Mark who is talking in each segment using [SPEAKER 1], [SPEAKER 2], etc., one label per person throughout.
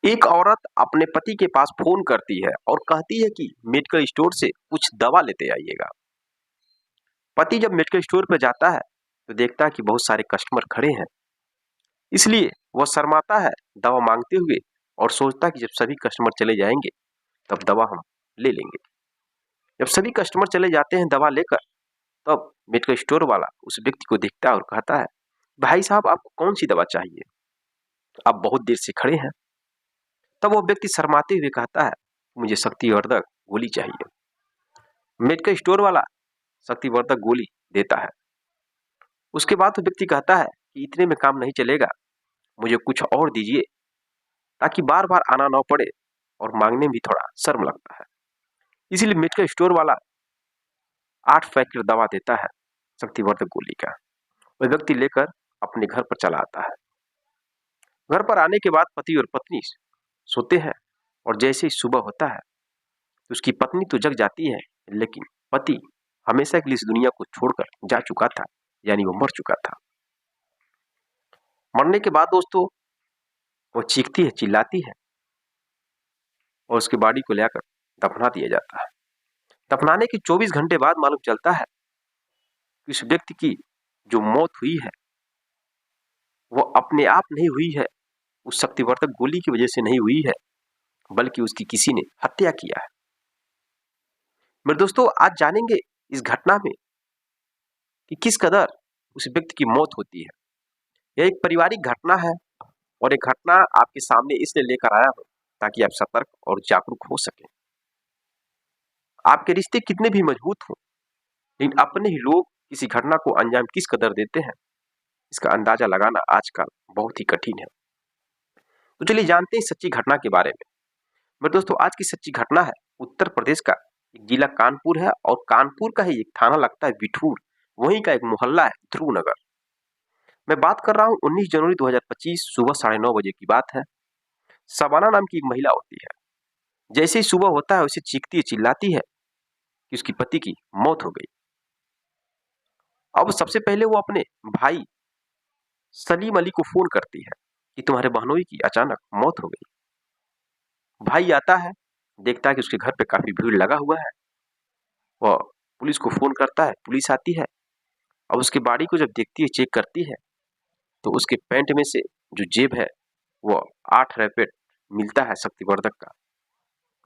[SPEAKER 1] एक औरत अपने पति के पास फोन करती है और कहती है कि मेडिकल स्टोर से कुछ दवा लेते आइएगा। पति जब मेडिकल स्टोर पर जाता है तो देखता है कि बहुत सारे कस्टमर खड़े हैं, इसलिए वह शर्माता है दवा मांगते हुए और सोचता है कि जब सभी कस्टमर चले जाएंगे तब दवा हम ले लेंगे। जब सभी कस्टमर चले जाते हैं दवा लेकर, तब मेडिकल स्टोर वाला उस व्यक्ति को देखता है और कहता है, भाई साहब आपको कौन सी दवा चाहिए, आप बहुत देर से खड़े हैं। तब वो व्यक्ति शर्माते हुए कहता है, मुझे शक्तिवर्धक गोली चाहिए। मेडिकल स्टोर वाला शक्तिवर्धक गोली देता है। उसके बाद वो व्यक्ति कहता है कि इतने में काम नहीं चलेगा, मुझे कुछ और दीजिए, ताकि बार बार आना ना पड़े और मांगने में भी थोड़ा शर्म लगता है। इसीलिए मेडिकल स्टोर वाला 8 पैकेट दवा देता है शक्तिवर्धक गोली का। वह व्यक्ति लेकर अपने घर पर चला आता है। घर पर आने के बाद पति और पत्नी सोते हैं और जैसे ही सुबह होता है तो उसकी पत्नी तो जग जाती है, लेकिन पति हमेशा के लिए इस दुनिया को छोड़कर जा चुका था, यानी वो मर चुका था। मरने के बाद दोस्तों वो चीखती है, चिल्लाती है और उसकी बॉडी को लेकर दफना दिया जाता है। दफनाने के 24 घंटे बाद मालूम चलता है कि उस व्यक्ति की जो मौत हुई है वो अपने आप नहीं हुई है, उस शक्तिवर्धक गोली की वजह से नहीं हुई है, बल्कि उसकी किसी ने हत्या किया है। मेरे दोस्तों आज जानेंगे इस घटना में कि किस कदर उस व्यक्ति की मौत होती है। यह एक पारिवारिक घटना है और ये घटना आपके सामने इसलिए लेकर आया हूं ताकि आप सतर्क और जागरूक हो सकें। आपके रिश्ते कितने भी मजबूत हों, लेकिन अपने ही लोग किसी घटना को अंजाम किस कदर देते हैं, इसका अंदाजा लगाना आजकल बहुत ही कठिन है। तो चलिए जानते हैं सच्ची घटना के बारे में। मेरे दोस्तों आज की सच्ची घटना है उत्तर प्रदेश का एक जिला कानपुर है और कानपुर का ही एक थाना लगता है बिठूर, वहीं का एक मोहल्ला है ध्रुव नगर। मैं बात कर रहा हूँ 19 जनवरी 2025 सुबह 9:30 बजे की बात है। सबाना नाम की एक महिला होती है। जैसे ही सुबह होता है उसे चीखती है, चिल्लाती है कि उसकी पति की मौत हो गई। अब सबसे पहले वो अपने भाई सलीम अली को फोन करती है कि तुम्हारे बहनोई की अचानक मौत हो गई। भाई आता है, देखता है कि उसके घर पे काफी भीड़ लगा हुआ है। वह पुलिस को फोन करता है, पुलिस आती है। अब उसके बॉडी को जब देखती है, चेक करती है, तो उसके पैंट में से जो जेब है वो 8 रैपेट मिलता है शक्तिवर्धक का,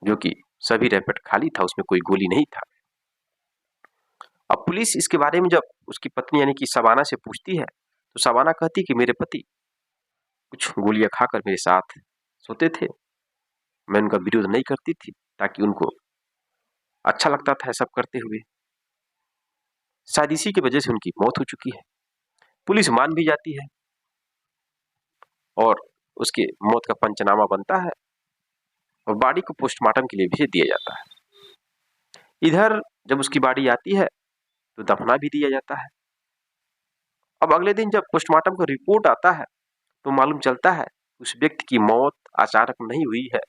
[SPEAKER 1] जो कि सभी रैपेट खाली था, उसमें कोई गोली नहीं था। अब पुलिस इसके बारे में जब उसकी पत्नी यानी कि शबाना से पूछती है तो शबाना कहती कि मेरे पति कुछ गोलियां खाकर मेरे साथ सोते थे, मैं उनका विरोध नहीं करती थी ताकि उनको अच्छा लगता था सब करते हुए, शायद इसी की वजह से उनकी मौत हो चुकी है। पुलिस मान भी जाती है और उसके मौत का पंचनामा बनता है और बॉडी को पोस्टमार्टम के लिए भेज दिया जाता है। इधर जब उसकी बॉडी आती है तो दफना भी दिया जाता है। अब अगले दिन जब पोस्टमार्टम का रिपोर्ट आता है तो मालूम चलता है उस व्यक्ति की मौत अचानक नहीं हुई है,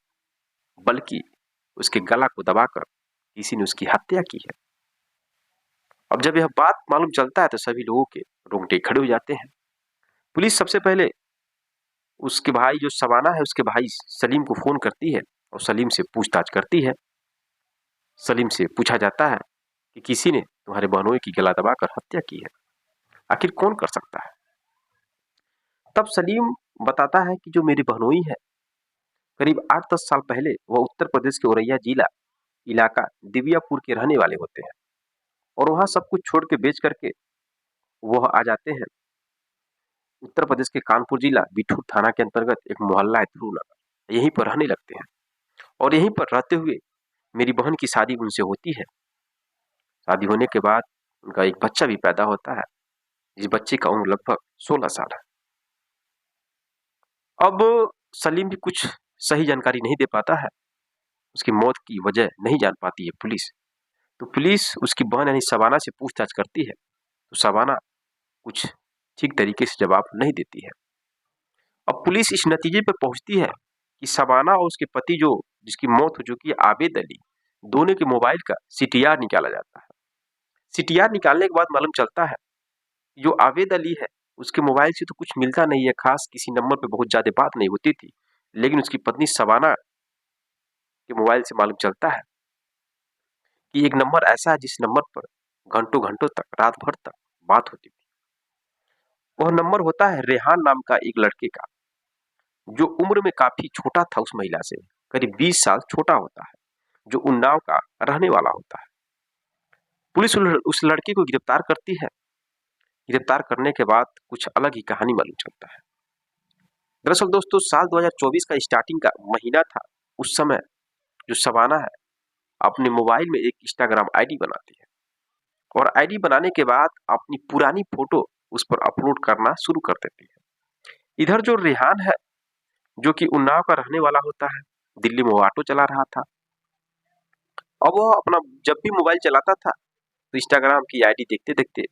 [SPEAKER 1] बल्कि उसके गला को दबाकर किसी ने उसकी हत्या की है। अब जब यह बात मालूम चलता है तो सभी लोगों के रोंगटे खड़े हो जाते हैं। पुलिस सबसे पहले उसके भाई जो शबाना है उसके भाई सलीम को फोन करती है और सलीम से पूछताछ करती है। सलीम से पूछा जाता है कि किसी ने तुम्हारे बहनोई की गला दबाकर हत्या की है, आखिर कौन कर सकता है। तब सलीम बताता है कि जो मेरी बहनोई है, करीब 8-10 साल पहले वह उत्तर प्रदेश के औरैया जिला इलाका दिव्यापुर के रहने वाले होते हैं और वहां सब कुछ छोड़ के बेच करके वह आ जाते हैं उत्तर प्रदेश के कानपुर जिला बिठूर थाना के अंतर्गत एक मोहल्ला है ध्रुव नगर, यहीं पर रहने लगते हैं और यहीं पर रहते हुए मेरी बहन की शादी उनसे होती है। शादी होने के बाद उनका एक बच्चा भी पैदा होता है, जिस बच्चे का उम्र लगभग 16 साल है। अब सलीम भी कुछ सही जानकारी नहीं दे पाता है, उसकी मौत की वजह नहीं जान पाती है पुलिस। तो पुलिस उसकी बहन यानी शबाना से पूछताछ करती है तो शबाना कुछ ठीक तरीके से जवाब नहीं देती है। अब पुलिस इस नतीजे पर पहुंचती है कि शबाना और उसके पति जो जिसकी मौत हो चुकी है आबेद अली, दोनों के मोबाइल का सीटीआर निकाला जाता है। सीटीआर निकालने के बाद मालूम चलता है जो आबेद अली है उसके मोबाइल से तो कुछ मिलता नहीं है खास, किसी नंबर पे बहुत ज्यादा बात नहीं होती थी, लेकिन उसकी पत्नी शबाना के मोबाइल से मालूम चलता है कि एक नंबर ऐसा है जिस नंबर पर घंटों घंटों तक, रात भर तक बात होती थी। वह नंबर होता है रेहान नाम का एक लड़के का, जो उम्र में काफी छोटा था उस महिला से, करीब 20 साल छोटा होता है, जो उन्नाव का रहने वाला होता है। पुलिस उस लड़के को गिरफ्तार करती है। गिरफ्तार करने के बाद कुछ अलग ही कहानी मालूम चलता है। दरअसल दोस्तों, साल 2024 का स्टार्टिंग का महीना था। उस समय जो शबाना है अपने मोबाइल में एक इंस्टाग्राम आईडी बनाती है और आईडी बनाने के बाद अपनी पुरानी फोटो उस पर अपलोड करना शुरू कर देती है। इधर जो रेहान है, जो कि उन्नाव का रहने वाला होता है, दिल्ली में वो ऑटो चला रहा था। अब वो अपना जब भी मोबाइल चलाता था तो इंस्टाग्राम की आईडी देखते देखते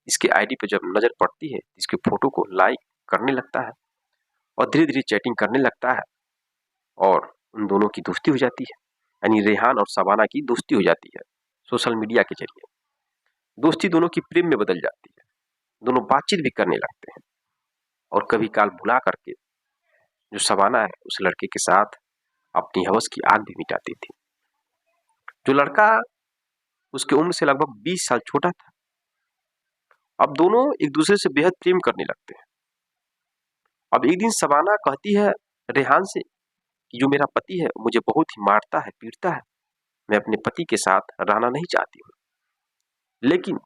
[SPEAKER 1] इसके आईडी पे जब नजर पड़ती है, इसके फोटो को लाइक करने लगता है और धीरे धीरे चैटिंग करने लगता है और उन दोनों की दोस्ती हो जाती है। यानी रेहान और शबाना की दोस्ती हो जाती है सोशल मीडिया के जरिए। दोस्ती दोनों की प्रेम में बदल जाती है। दोनों बातचीत भी करने लगते हैं और कभी काल बुला करके जो शबाना है उस लड़के के साथ अपनी हवस की आग भी मिटाती थी। जो लड़का उसके उम्र से लगभग 20 साल छोटा था। अब दोनों एक दूसरे से बेहद प्रेम करने लगते हैं। अब एक दिन शबाना कहती है रेहान से कि जो मेरा पति है मुझे बहुत ही मारता है, पीटता है। मैं अपने पति के साथ रहना नहीं चाहती हूँ, लेकिन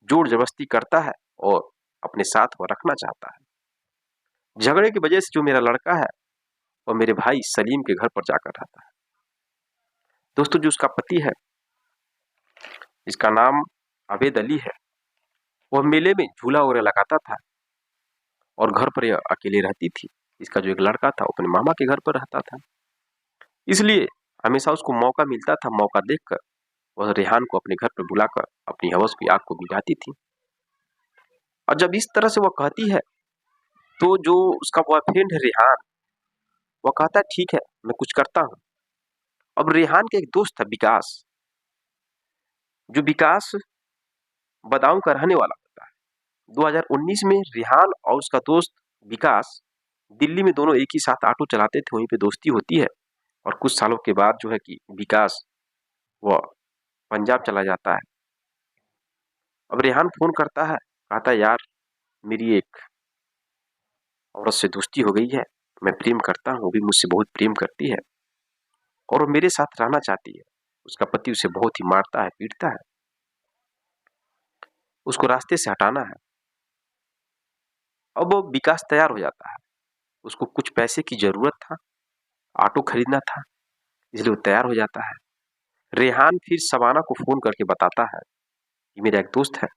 [SPEAKER 1] जोर जबरदस्ती करता है और अपने साथ वो रखना चाहता है। झगड़े की वजह से जो मेरा लड़का है वो मेरे भाई सलीम के घर पर जाकर रहता है। दोस्तों, जो उसका पति है, इसका नाम अबेद अली है, वह मेले में झूला वगैरह लगाता था और घर पर यह अकेले रहती थी। इसका जो एक लड़का था वो अपने मामा के घर पर रहता था, इसलिए हमेशा उसको मौका मिलता था। मौका देखकर वह रेहान को अपने घर पर बुलाकर अपनी हवस की आग को बुझाती थी। और जब इस तरह से वह कहती है तो जो उसका बॉयफ्रेंड है रेहान, वह कहता है ठीक है मैं कुछ करता हूँ। अब रेहान का एक दोस्त था विकास, जो विकास बदायूं का रहने वाला होता है। 2019 में रेहान और उसका दोस्त विकास दिल्ली में दोनों एक ही साथ ऑटो चलाते थे, वहीं पे दोस्ती होती है और कुछ सालों के बाद जो है कि विकास वह पंजाब चला जाता है। अब रेहान फोन करता है, कहता है यार मेरी एक औरत से दोस्ती हो गई है, मैं प्रेम करता हूँ, वो भी मुझसे बहुत प्रेम करती है और वो मेरे साथ रहना चाहती है। उसका पति उसे बहुत ही मारता है, पीटता है, उसको रास्ते से हटाना है। अब वो विकास तैयार हो जाता है, उसको कुछ पैसे की जरूरत था, ऑटो खरीदना था, इसलिए वो तैयार हो जाता है। रेहान फिर शबाना को फोन करके बताता है कि मेरा एक दोस्त है,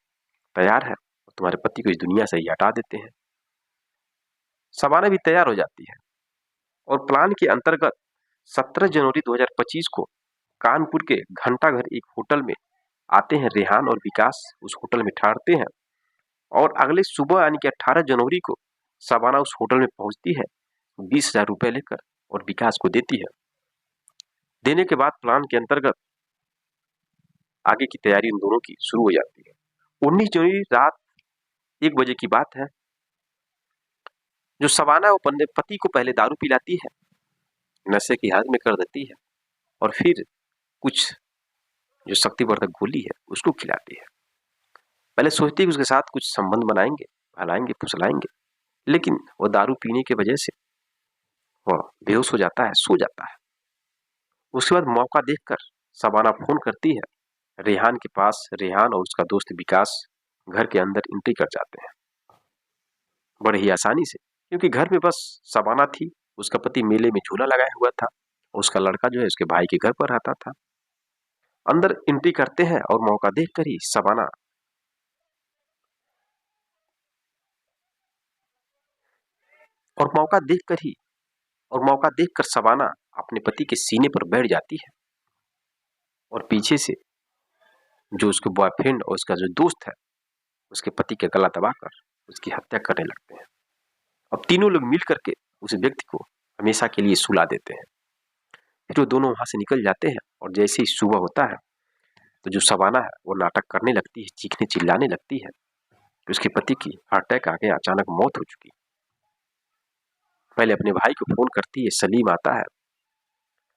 [SPEAKER 1] तैयार है और तुम्हारे पति को इस दुनिया से ही हटा देते हैं। शबाना भी तैयार हो जाती है और प्लान के अंतर्गत 17 जनवरी 2025 को कानपुर के घंटाघर एक होटल में आते हैं। रेहान और विकास उस होटल में ठहरते हैं और अगले सुबह यानी कि 18 जनवरी को शबाना उस होटल में पहुंचती है 20,000 रुपए लेकर और विकास को देती है। देने के बाद प्लान के अंतर्गत आगे की तैयारी उन दोनों की शुरू हो जाती है। 19 जनवरी रात 1 बजे की बात है। जो शबाना वो अपने पति को पहले दारू पिलाती है, नशे की हालत में कर देती है और फिर कुछ जो शक्तिवर्धक गोली है उसको खिलाती है। पहले सोचती है कि उसके साथ कुछ संबंध बनाएंगे, हलाएंगे, फुसलाएंगे, लेकिन वो दारू पीने की वजह से वह बेहोश हो जाता है, सो जाता है। उसके बाद मौका देखकर शबाना फोन करती है रेहान के पास। रेहान और उसका दोस्त विकास घर के अंदर एंट्री कर जाते हैं बड़े ही आसानी से, क्योंकि घर में बस शबाना थी, उसका पति मेले में झूला लगाया हुआ था, उसका लड़का जो है उसके भाई के घर पर रहता था। अंदर एंट्री करते हैं और मौका देखकर ही शबाना और मौका देखकर शबाना अपने पति के सीने पर बैठ जाती है और पीछे से जो उसके बॉयफ्रेंड और उसका जो दोस्त है उसके पति के गला दबाकर उसकी हत्या करने लगते हैं। अब तीनों लोग मिल करके उस व्यक्ति को हमेशा के लिए सुला देते हैं। फिर वो दोनों वहां से निकल जाते हैं और जैसे ही सुबह होता है तो जो शबाना है वो नाटक करने लगती है, चीखने चिल्लाने लगती है कि उसके पति की हार्ट अटैक आ गया, अचानक मौत हो चुकी। पहले अपने भाई को फोन करती है, सलीम आता है।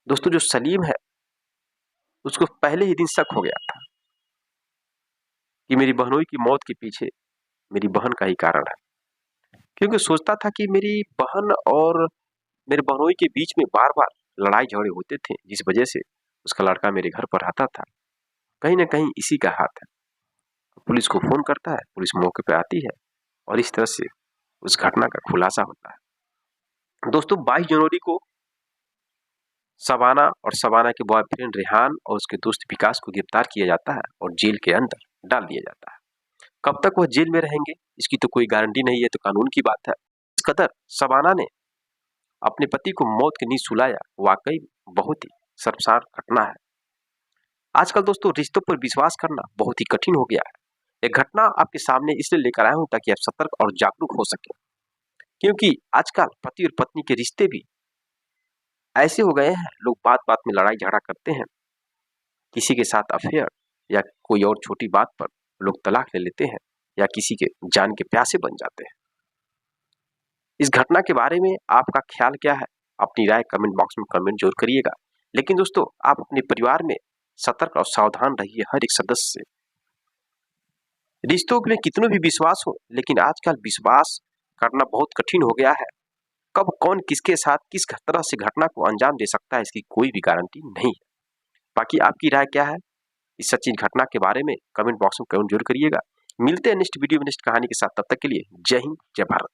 [SPEAKER 1] दोस्तों जो सलीम है उसको पहले ही दिन शक हो गया था कि मेरी बहनोई की मौत के पीछे मेरी बहन का ही कारण है, क्योंकि सोचता था कि मेरी बहन और मेरे बहनोई के बीच में बार बार लड़ाई झगड़े होते थे, जिस वजह से उसका लड़का मेरे घर पर आता था। कहीं ना कहीं इसी का हाथ है। पुलिस को फोन करता है, पुलिस मौके पर आती है और इस तरह से उस घटना का खुलासा होता है। दोस्तों 22 जनवरी को शबाना और शबाना के बॉयफ्रेंड रेहान और उसके दोस्त विकास को गिरफ्तार किया जाता है और जेल के अंदर डाल दिया जाता है। कब तक वह जेल में रहेंगे इसकी तो कोई गारंटी नहीं है, तो कानून की बात है। इस कदर शबाना ने अपने पति को मौत की नींद सुलाया, वाकई बहुत ही शर्मसार घटना है। आजकल दोस्तों रिश्तों पर विश्वास करना बहुत ही कठिन हो गया है। यह घटना आपके सामने इसलिए लेकर आया हूं ताकि आप सतर्क और जागरूक हो सके, क्योंकि आजकल पति और पत्नी के रिश्ते भी ऐसे हो गए हैं, लोग बात बात में लड़ाई झगड़ा करते हैं, किसी के साथ अफेयर या कोई और छोटी बात पर लोग तलाक ले लेते हैं या किसी के जान के प्यासे बन जाते हैं। इस घटना के बारे में आपका ख्याल क्या है? अपनी राय कमेंट बॉक्स में कमेंट जरूर करिएगा। लेकिन दोस्तों आप अपने परिवार में सतर्क और सावधान रहिए, हर एक सदस्य से। रिश्तों में कितनों भी विश्वास हो, लेकिन आजकल विश्वास करना बहुत कठिन हो गया है। कब कौन किसके साथ किस तरह से घटना को अंजाम दे सकता है इसकी कोई भी गारंटी नहीं है। बाकी आपकी राय क्या है इस सच्ची घटना के बारे में? कमेंट बॉक्स में कमेंट जरूर करिएगा। मिलते हैं नेक्स्ट वीडियो में नेक्स्ट कहानी के साथ, तब तक के लिए जय हिंद, जय भारत।